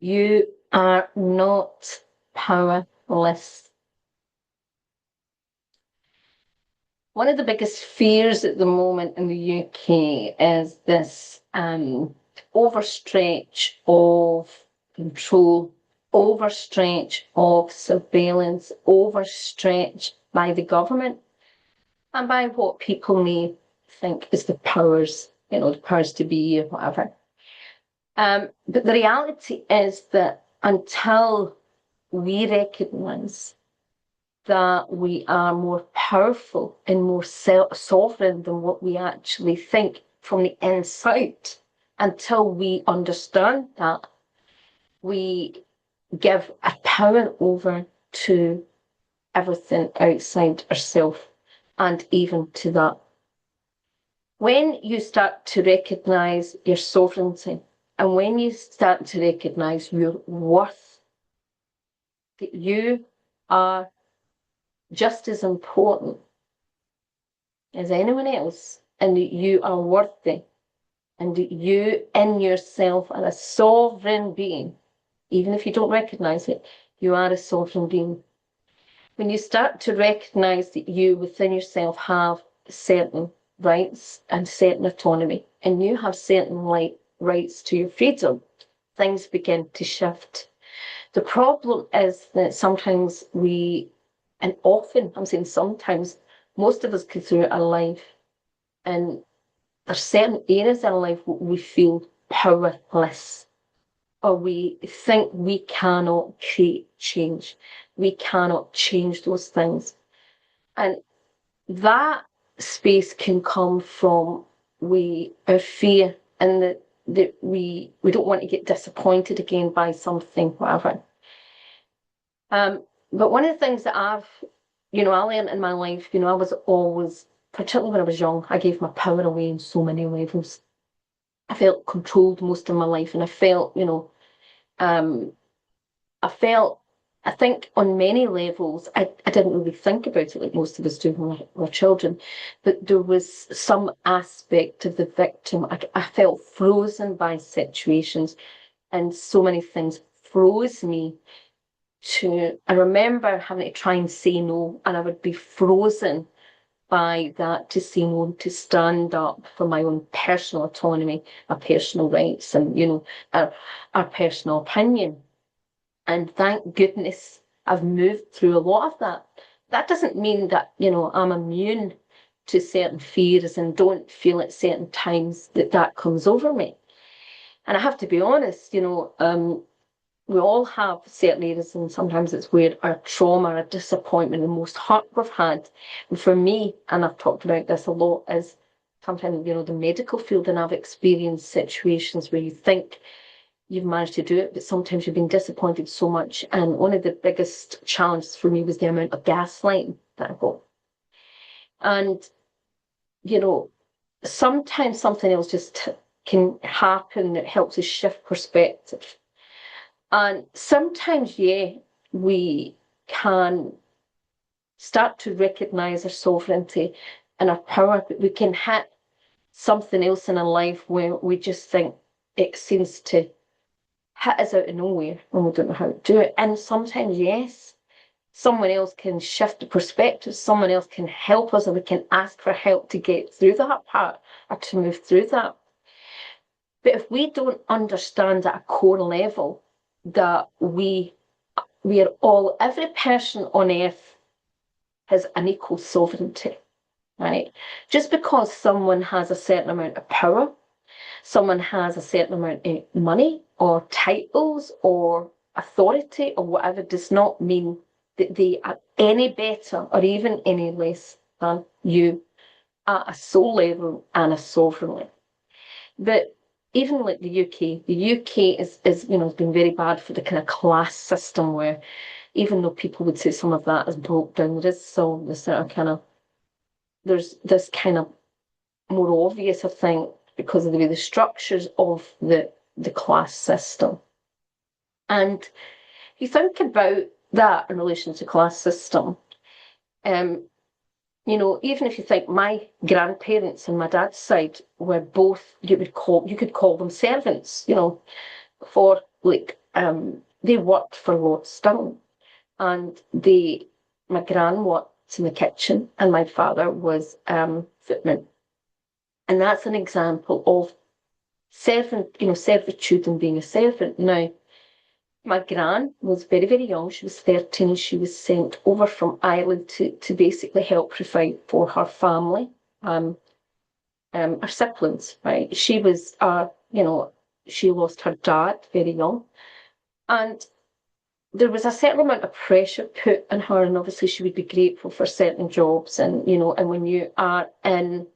You are not powerless. One of the biggest fears at the moment in the UK is this overstretch of control, overstretch of surveillance, overstretch by the government and by what people may think is the powers, the powers to be or whatever. But the reality is that until we recognise that we are more powerful and more sovereign than what we actually think from the inside, until we understand that, we give a power over to everything outside ourselves and even to that. When you start to recognise your sovereignty and when you start to recognise your worth, that you are just as important as anyone else, and that you are worthy, and that you in yourself are a sovereign being, even if you don't recognise it, you are a sovereign being. When you start to recognise that you within yourself have certain rights and certain autonomy, and you have certain rights to your freedom, things begin to shift. The problem is that sometimes and often, I'm saying sometimes, most of us go through our life and there's certain areas in our life where we feel powerless, or we think we cannot create change. We cannot change those things. And that space can come from our fear and that we don't want to get disappointed again by something, whatever. But one of the things that I learned in my life, I was always, particularly when I was young, I gave my power away in so many levels. I felt controlled most of my life, and I felt, I think on many levels, I didn't really think about it like most of us do when we're children, but there was some aspect of the victim. I felt frozen by situations, and so many things froze me. I remember having to try and say no, and I would be frozen by that, to say no, to stand up for my own personal autonomy, my personal rights, and our personal opinion. And thank goodness I've moved through a lot of that. That doesn't mean that I'm immune to certain fears and don't feel at certain times that comes over me. And I have to be honest, we all have certain areas, and sometimes it's where our trauma, our disappointment, the most hurt we've had. And for me, and I've talked about this a lot, is sometimes, the medical field, and I've experienced situations where you think you've managed to do it, but sometimes you've been disappointed so much. And one of the biggest challenges for me was the amount of gaslighting that I got. And, sometimes something else just can happen that helps us shift perspective. And sometimes, we can start to recognise our sovereignty and our power, but we can hit something else in our life where we just think it seems to hit us out of nowhere and we don't know how to do it. And sometimes, yes, someone else can shift the perspective, someone else can help us, and we can ask for help to get through that part or to move through that. But if we don't understand at a core level that we are every person on earth has an equal sovereignty, right? Just because someone has a certain amount of power, someone has a certain amount of money or titles or authority or whatever, does not mean that they are any better or even any less than you at a soul level and a sovereign level. But even like the UK is has been very bad for the kind of class system, where even though people would say some of that is broke down, there is still this sort of kind of, there's this kind of more obvious, I think, because of the way the structures of the class system. And if you think about that in relation to class system, even if you think my grandparents and my dad's side were both, you could call them servants, for like they worked for Lord Stirling, and my gran worked in the kitchen, and my father was footman. And that's an example of servitude and being a servant. Now, my gran was very, very young. She was 13. She was sent over from Ireland to basically help provide for her family, her siblings, right? She was, she lost her dad very young. And there was a certain amount of pressure put on her, and obviously she would be grateful for certain jobs. And, and when you are in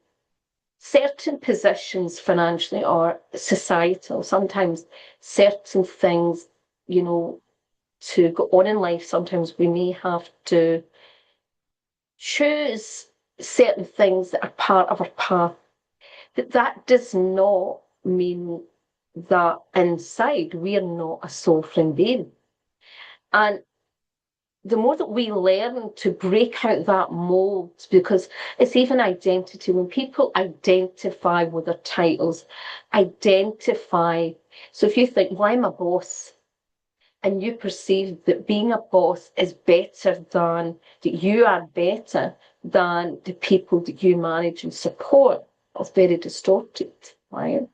certain positions financially or societal, sometimes certain things, to go on in life, sometimes we may have to choose certain things that are part of our path. But that does not mean that inside we are not a sovereign being. And the more that we learn to break out that mold, because it's even identity. When people identify with their titles, identify. So if you think, well, I'm a boss, and you perceive that being a boss is better than, that you are better than the people that you manage and support, it's very distorted, right?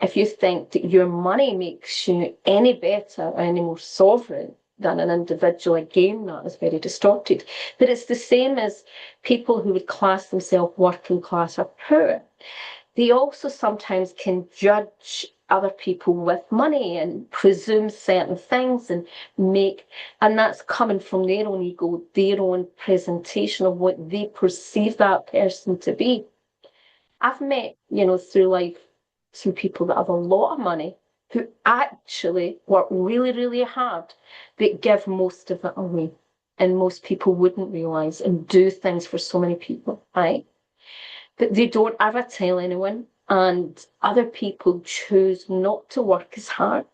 If you think that your money makes you any better or any more sovereign than an individual, again, that is very distorted. But it's the same as people who would class themselves working class or poor. They also sometimes can judge other people with money and presume certain things and that's coming from their own ego, their own presentation of what they perceive that person to be. I've met, through life, some people that have a lot of money who actually work really, really hard, but give most of it away. And most people wouldn't realise and do things for so many people, right? But they don't ever tell anyone, and other people choose not to work as hard.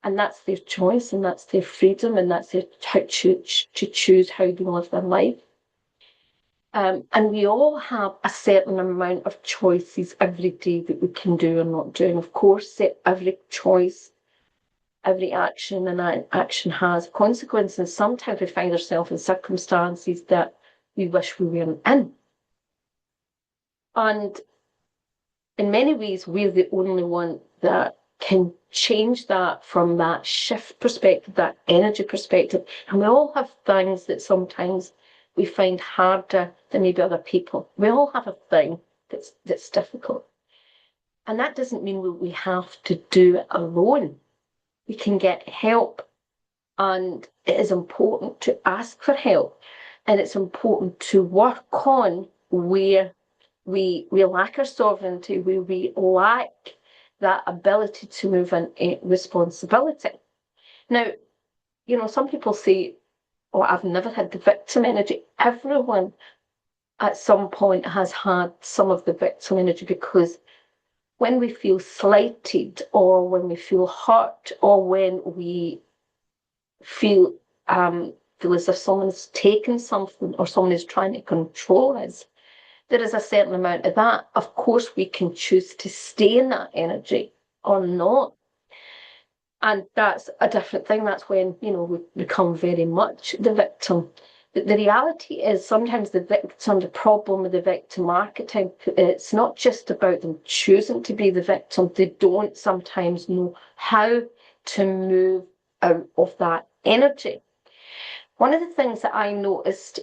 And that's their choice, and that's their freedom, and that's their to choose how they live their life. And we all have a certain amount of choices every day that we can do or not do. And of course, every choice, every action has consequences. Sometimes we find ourselves in circumstances that we wish we weren't in. And in many ways, we're the only one that can change that from that shift perspective, that energy perspective. And we all have things that sometimes we find harder than maybe other people. We all have a thing that's difficult. And that doesn't mean we have to do it alone. We can get help. And it is important to ask for help. And it's important to work on where we lack our sovereignty, where we lack that ability to move in responsibility. Now, some people say, oh, I've never had the victim energy. Everyone at some point has had some of the victim energy, because when we feel slighted, or when we feel hurt, or when we feel as if someone's taken something or someone is trying to control us, there is a certain amount of that. Of course, we can choose to stay in that energy or not. And that's a different thing. That's when, we become very much the victim. But the reality is sometimes the victim, the problem with the victim archetype, it's not just about them choosing to be the victim. They don't sometimes know how to move out of that energy. One of the things that I noticed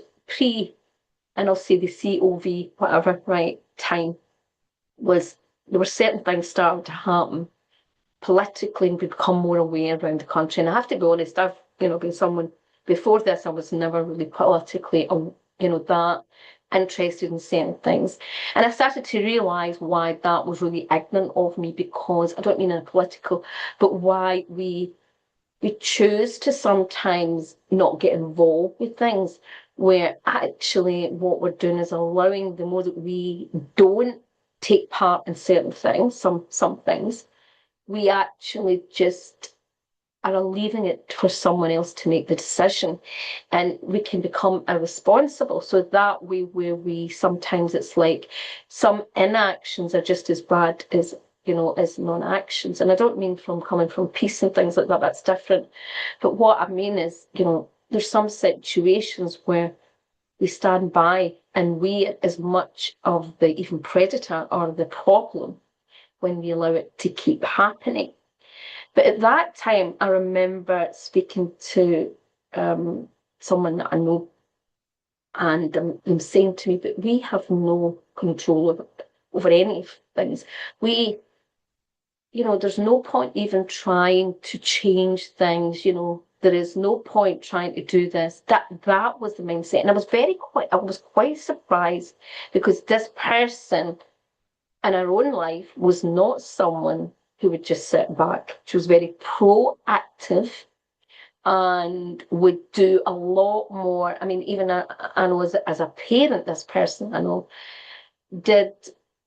and I'll say the COV, whatever, right, time, was there were certain things starting to happen politically, and we become more aware around the country. And I have to be honest, I've, been someone, before this, I was never really politically, that interested in certain things. And I started to realise why that was really ignorant of me, because, I don't mean in a political, but why we choose to sometimes not get involved with things, where actually what we're doing is allowing, the more that we don't take part in certain things, some things, we actually just are leaving it for someone else to make the decision, and we can become irresponsible. So that way, where we sometimes, it's like some inactions are just as bad as is non-actions. And I don't mean from coming from peace and things like that, that's different. But what I mean is, there's some situations where we stand by and we as much of the even predator or the problem when we allow it to keep happening. But at that time, I remember speaking to someone that I know, and them saying to me, but we have no control over any things. There's no point even trying to change things, there is no point trying to do this. That was the mindset. And I was quite surprised, because this person in her own life was not someone who would just sit back. She was very proactive and would do a lot more. I mean, even I know as a parent, this person I know did,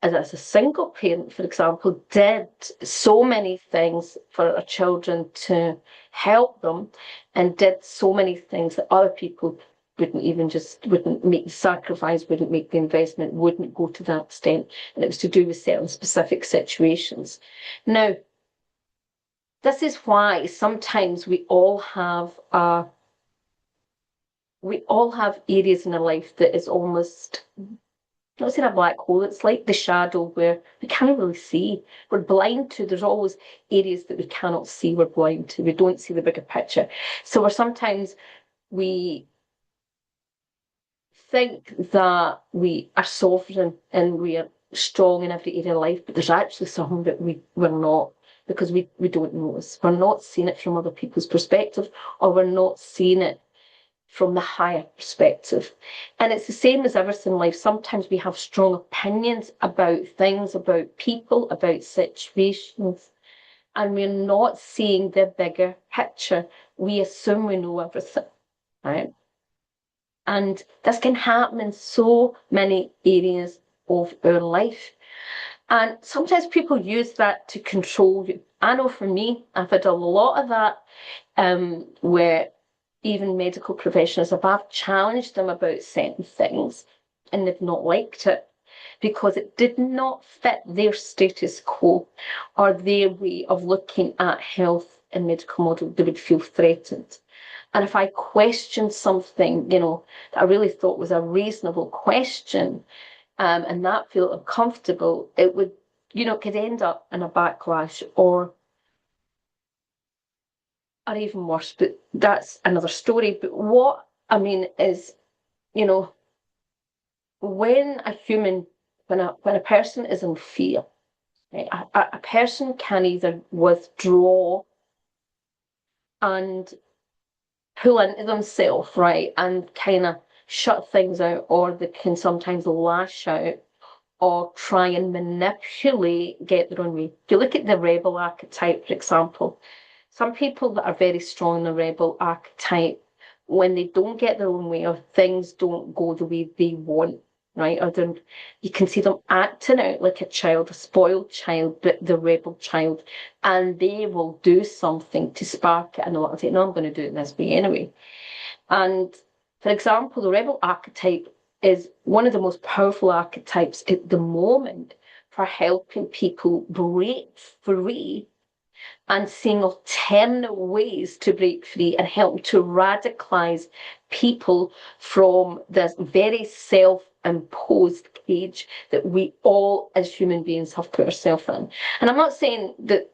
as a single parent, for example, did so many things for our children to help them, and did so many things that other people wouldn't make the sacrifice, wouldn't make the investment, wouldn't go to that extent. And it was to do with certain specific situations. Now, this is why sometimes we all have areas in our life that is almost, not saying a black hole, it's like the shadow where we can't really see. We're blind to, there's always areas that we cannot see, we're blind to. We don't see the bigger picture. So we think that we are sovereign and we are strong in every area of life, but there's actually something that we're not, because we don't notice. We're not seeing it from other people's perspective, or we're not seeing it from the higher perspective. And it's the same as everything in life. Sometimes we have strong opinions about things, about people, about situations, and we're not seeing the bigger picture. We assume we know everything, right? And this can happen in so many areas of our life. And sometimes people use that to control you. I know for me, I've had a lot of that, where even medical professionals, if I've challenged them about certain things and they've not liked it because it did not fit their status quo or their way of looking at health and medical model, they would feel threatened. And if I questioned something, that I really thought was a reasonable question, and that felt uncomfortable, it would, could end up in a backlash or even worse. But that's another story. But what I mean is, when a person is in fear, right, a person can either withdraw and pull into themselves, right, and kind of shut things out, or they can sometimes lash out or try and manipulate, get their own way. If you look at the rebel archetype, for example, some people that are very strong in the rebel archetype, when they don't get their own way or things don't go the way they want, right, or you can see them acting out like a child, a spoiled child, but the rebel child, and they will do something to spark it, and they'll say, no, I'm going to do it this way anyway. And for example, the rebel archetype is one of the most powerful archetypes at the moment for helping people break free and seeing alternate ways to break free and help to radicalize people from this very self-imposed cage that we all as human beings have put ourselves in. And I'm not saying that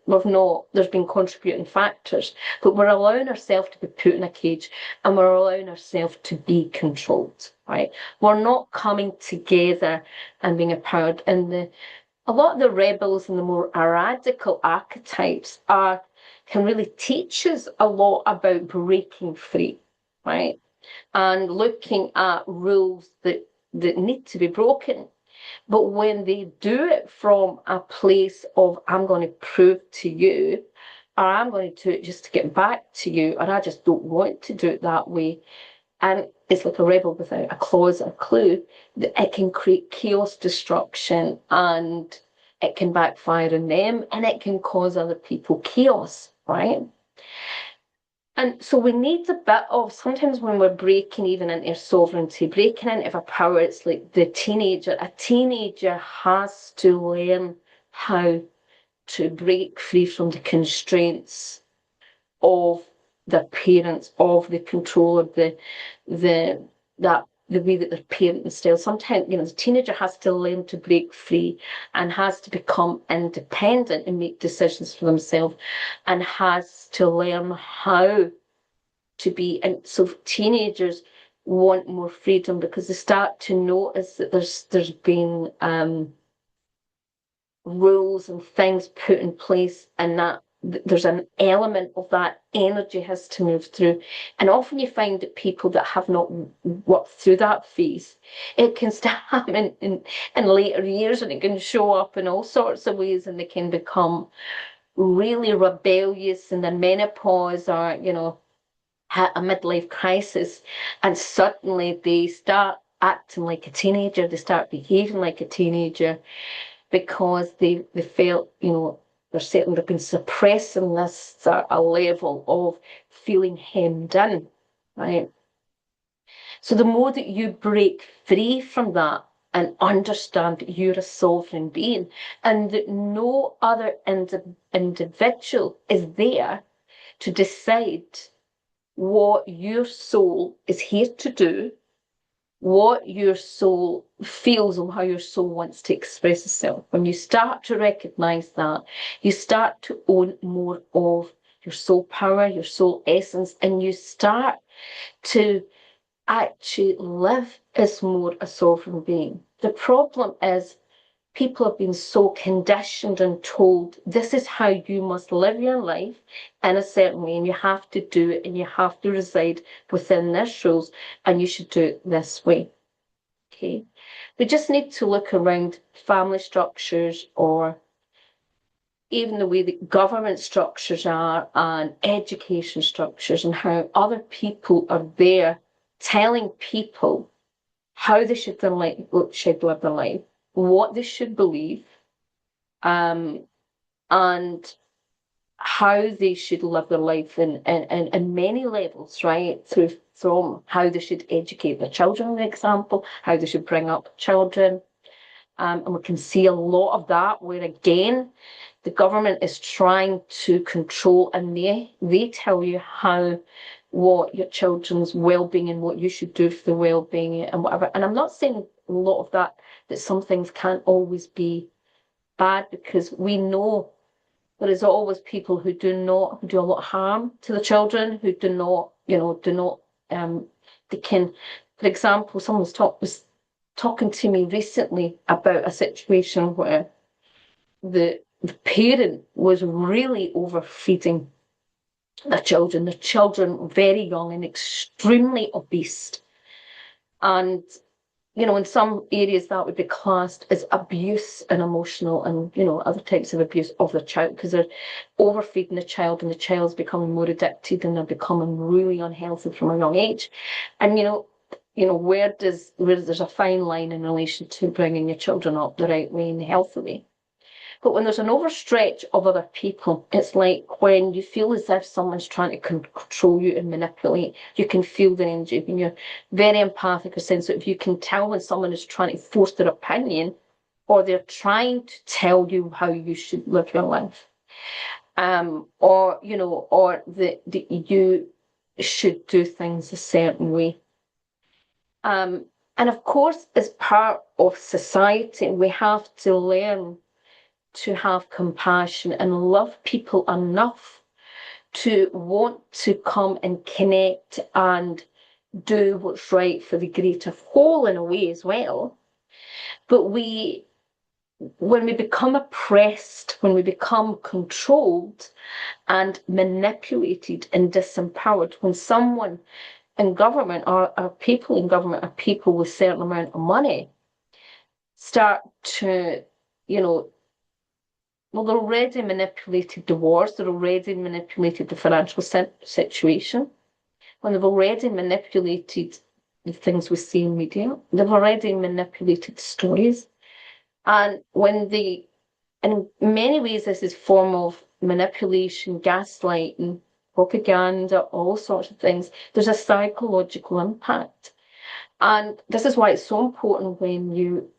there's been contributing factors, but we're allowing ourselves to be put in a cage and we're allowing ourselves to be controlled, right? We're not coming together and being empowered. And a lot of the rebels and the more radical archetypes can really teach us a lot about breaking free, right? And looking at rules that need to be broken. But when they do it from a place of, I'm going to prove to you, or I'm going to do it just to get back to you, or I just don't want to do it that way, and it's like a rebel without a clause or clue, that it can create chaos, destruction, and it can backfire on them, and it can cause other people chaos, right? And so we need a bit of, sometimes when we're breaking even into sovereignty, breaking into our power, it's like a teenager has to learn how to break free from the constraints of their parents, of the control of the way that their parenting style. Sometimes, the teenager has to learn to break free and has to become independent and make decisions for themselves, and has to learn how to be. And so teenagers want more freedom because they start to notice that there's been rules and things put in place, and that there's an element of that energy has to move through. And often you find that people that have not worked through that phase, it can start happening in later years, and it can show up in all sorts of ways, and they can become really rebellious in their menopause, or hit a midlife crisis, and suddenly they start acting like a teenager, they start behaving like a teenager, because they felt, they've been suppressing this a level of feeling hemmed in, right? So the more that you break free from that and understand that you're a sovereign being, and that no other individual is there to decide what your soul is here to do, what your soul feels, and how your soul wants to express itself. When you start to recognize that, you start to own more of your soul power, your soul essence, and you start to actually live as more a sovereign being. The problem is people have been so conditioned and told this is how you must live your life in a certain way, and you have to do it, and you have to reside within this rules, and you should do it this way. Okay, we just need to look around family structures, or even the way that government structures are, and education structures, and how other people are there telling people how they should live their life, what they should believe, and how they should live their life in many levels, right? From how they should educate their children, for example, how they should bring up children. And we can see a lot of that where, again, the government is trying to control, and they tell you what your children's well-being and what you should do for the well-being and whatever. And I'm not saying a lot of that some things can't always be bad, because we know there is always people who do a lot of harm to the children, who do not, they can, for example, someone was talking to me recently about a situation where the parent was really overfeeding the children very young and extremely obese. And in some areas that would be classed as abuse and emotional and, other types of abuse of the child, because they're overfeeding the child, and the child's becoming more addicted, and they're becoming really unhealthy from a young age. And, where there's a fine line in relation to bringing your children up the right way and the healthy way. But when there's an overstretch of other people, it's like when you feel as if someone's trying to control you and manipulate. You can feel the energy. When you're very empathic or sensitive, you can tell when someone is trying to force their opinion, or they're trying to tell you how you should live your life. Or that you should do things a certain way. And of course, as part of society, we have to learn to have compassion and love people enough to want to come and connect and do what's right for the greater whole in a way as well. But when we become oppressed, when we become controlled and manipulated and disempowered, when someone in government, or people in government, or people with a certain amount of money start to, well, they're already manipulated the wars, they're already manipulated the financial situation, when they've already manipulated the things we see in media, they've already manipulated stories. And in many ways, this is a form of manipulation, gaslighting, propaganda, all sorts of things. There's a psychological impact. And this is why it's so important when you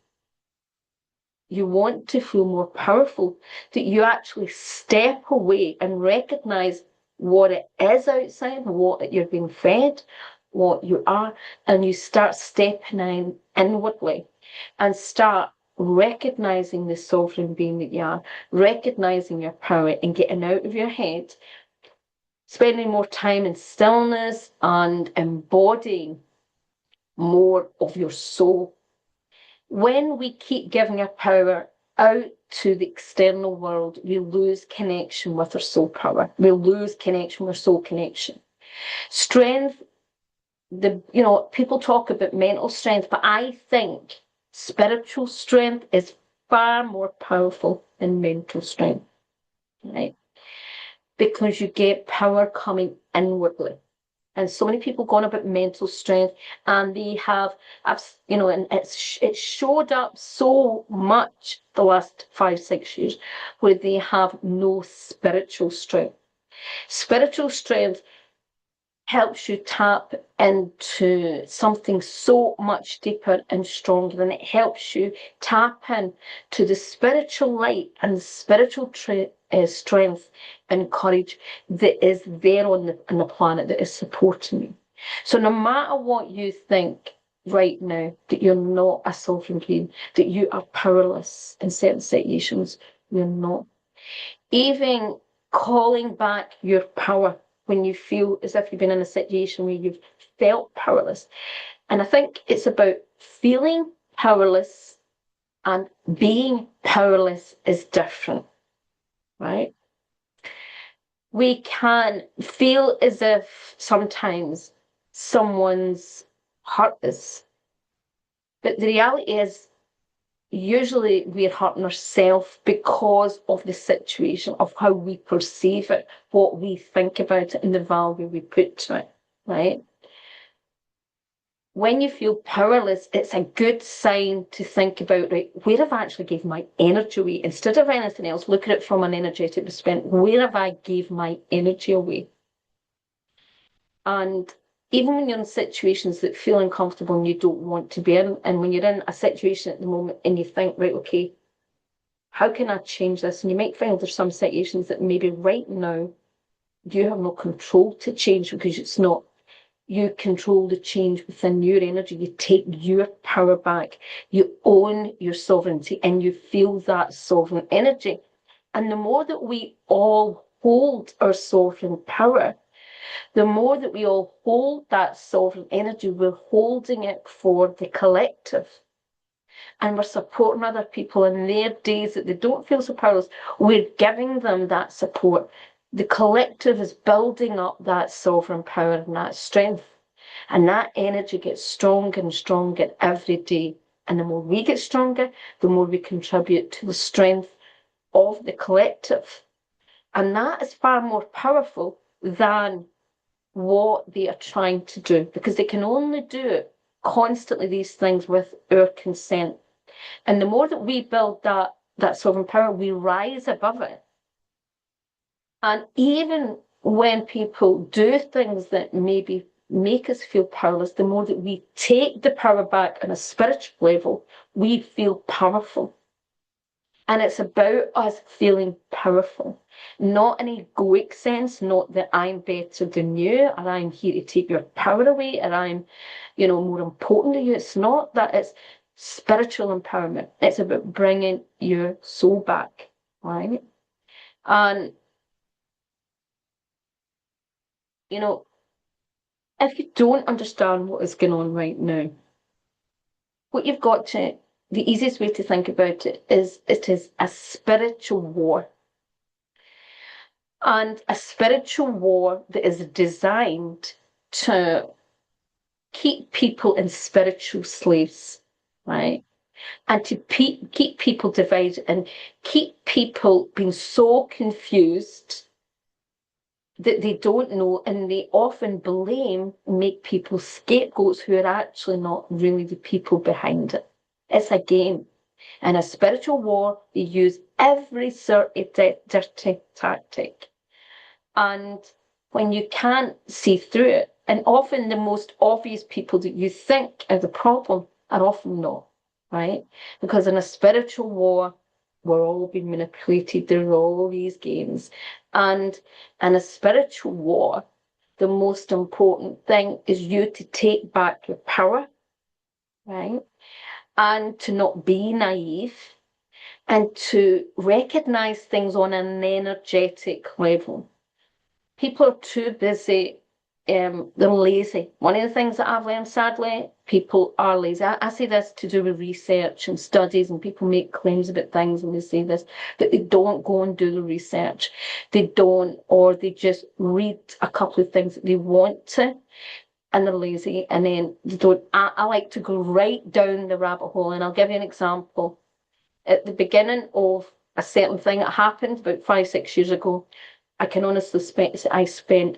you want to feel more powerful, that you actually step away and recognize what it is outside, what you're being fed, what you are, and you start stepping in inwardly and start recognizing the sovereign being that you are, recognizing your power and getting out of your head, spending more time in stillness and embodying more of your soul. When we keep giving our power out to the external world, we lose connection with our soul power. We lose connection with soul connection. Strength, people talk about mental strength, but I think spiritual strength is far more powerful than mental strength, right? Because you get power coming inwardly. And so many people gone about mental strength, and they have, and it's showed up so much the last 5-6 years, where they have no spiritual strength. Spiritual strength helps you tap into something so much deeper and stronger, and it helps you tap in to the spiritual light and the spiritual strength and courage that is there on the planet, that is supporting you. So no matter what you think right now, that you're not a sovereign being, that you are powerless in certain situations, you're not. Even calling back your power when you feel as if you've been in a situation where you've felt powerless. And I think it's about feeling powerless, and being powerless is different, right? We can feel as if sometimes someone's hurt us, but the reality is usually we're hurting ourselves because of the situation, of how we perceive it, what we think about it, and the value we put to it, right? When you feel powerless, it's a good sign to think about, right, where have I actually gave my energy away? Instead of anything else, look at it from an energetic perspective. Where have I gave my energy away? And even when you're in situations that feel uncomfortable and you don't want to be in, and when you're in a situation at the moment and you think, right, okay, how can I change this? And you might find there's some situations that maybe right now you have no control to change, because it's not you control the change within your energy. You take your power back. You own your sovereignty, and you feel that sovereign energy. And the more that we all hold our sovereign power, the more that we all hold that sovereign energy, we're holding it for the collective. And we're supporting other people in their days that they don't feel so powerless. We're giving them that support. The collective is building up that sovereign power and that strength. And that energy gets stronger and stronger every day. And the more we get stronger, the more we contribute to the strength of the collective. And that is far more powerful than what they are trying to do, because they can only do it constantly, these things, with our consent. And the more that we build that sovereign power, we rise above it. And even when people do things that maybe make us feel powerless, the more that we take the power back on a spiritual level, we feel powerful. And it's about us feeling powerful, not in an egoic sense, not that I'm better than you, or I'm here to take your power away, or I'm, more important to you. It's not that. It's spiritual empowerment. It's about bringing your soul back, right? And, if you don't understand what is going on right now, what you've got to, the easiest way to think about it is a spiritual war. And a spiritual war that is designed to keep people in spiritual slaves, right? And to keep people divided and keep people being so confused that they don't know, and they often make people scapegoats who are actually not really the people behind it. It's a game. In a spiritual war, they use every sort of dirty tactic. And when you can't see through it, and often the most obvious people that you think are the problem are often not, right? Because in a spiritual war, we're all being manipulated. There are all these games. And in a spiritual war, the most important thing is you to take back your power, right? And to not be naive and to recognize things on an energetic level. People are too busy. They're lazy. One of the things that I've learned, sadly, people are lazy. I say this to do with research and studies, and people make claims about things and they say this, but they don't go and do the research. They don't, or they just read a couple of things that they want to, and they're lazy, and then they don't. I like to go right down the rabbit hole, and I'll give you an example. At the beginning of a certain thing that happened about 5-6 years ago, I can honestly say I spent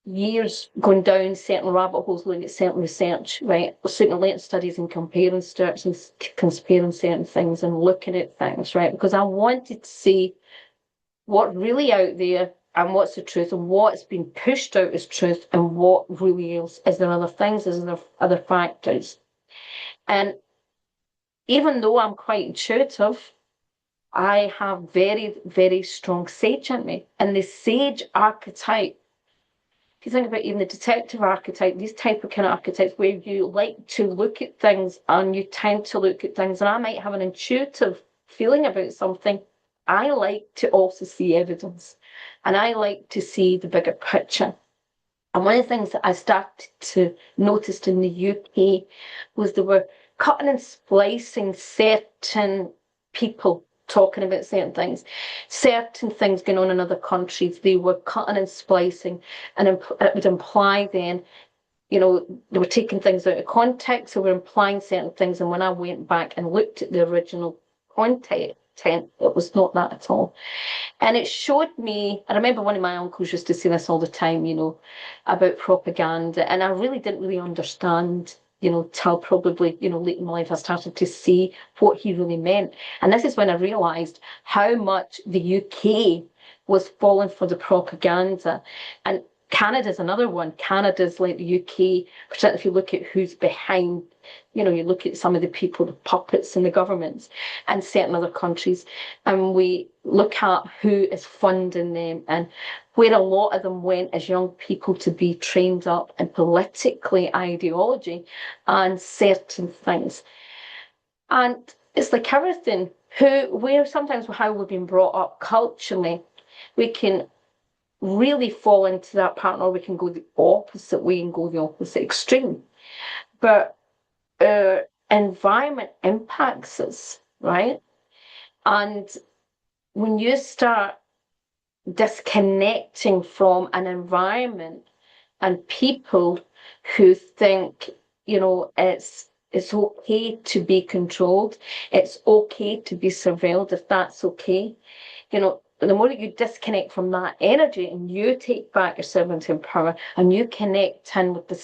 years going down certain rabbit holes, looking at certain research, right? Looking at latest studies and comparing certain things and looking at things, right? Because I wanted to see what's really out there and what's the truth and what's been pushed out as truth and what really is there other things, is there other factors. And even though I'm quite intuitive, I have very, very strong sage in me. And the sage archetype, if you think about even the detective archetype, these type of kind of archetypes where you like to look at things and you tend to look at things, and I might have an intuitive feeling about something, I like to also see evidence. And I like to see the bigger picture. And one of the things that I started to notice in the UK was they were cutting and splicing certain people talking about certain things going on in other countries. They were cutting and splicing, and it would imply then, they were taking things out of context, so we're implying certain things. And when I went back and looked at the original content, it was not that at all. And it showed me, I remember one of my uncles used to say this all the time, about propaganda. And I really didn't really understand, till probably, late in my life, I started to see what he really meant. And this is when I realised how much the UK was falling for the propaganda. And Canada's another one. Canada's like the UK, particularly if you look at who's behind, you look at some of the people, the puppets in the governments and certain other countries, and we look at who is funding them and where a lot of them went as young people to be trained up in politically ideology and certain things. And it's like everything, where sometimes how we've been brought up culturally, we can really fall into that pattern, or we can go the opposite way and go the opposite extreme. But our environment impacts us, right? And when you start disconnecting from an environment and people who think, it's okay to be controlled, it's okay to be surveilled, if that's okay, the more that you disconnect from that energy and you take back your sovereignty and power and you connect in with the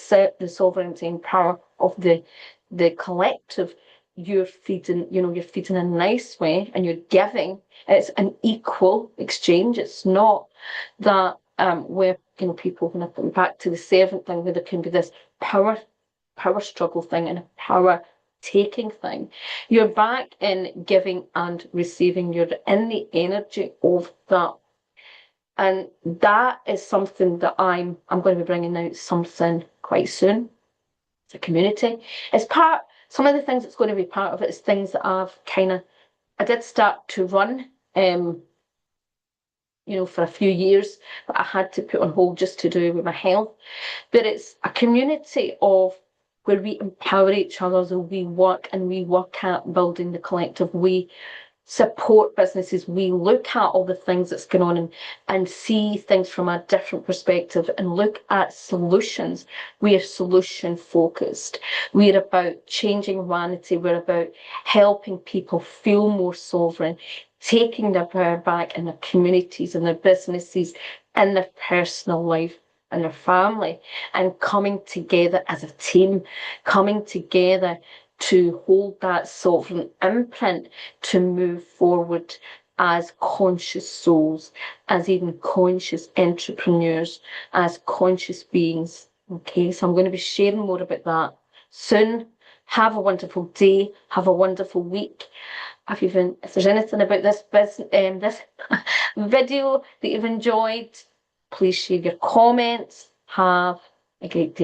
sovereignty and power of the collective, you're feeding in a nice way and you're giving. It's an equal exchange. It's not that where people, when I come back to the servant thing, where there can be this power struggle thing and a power taking thing. You're back in giving and receiving. You're in the energy of that. And that is something that I'm going to be bringing out something quite soon. It's a community. Some of the things that's going to be part of it is things that I did start to run, for a few years, but I had to put on hold just to do with my health. But it's a community of where we empower each other, so we work at building the collective. We support businesses. We look at all the things that's going on and see things from a different perspective and look at solutions. We are solution focused. We're about changing humanity. We're about helping people feel more sovereign, taking their power back in their communities and their businesses, in their personal life and their family, and coming together as a team, coming together to hold that sovereign imprint, to move forward as conscious souls, as even conscious entrepreneurs, as conscious beings. Okay, so I'm going to be sharing more about that soon. Have a wonderful day. Have a wonderful week. If there's anything about this this video that you've enjoyed, please share your comments. Have a great day.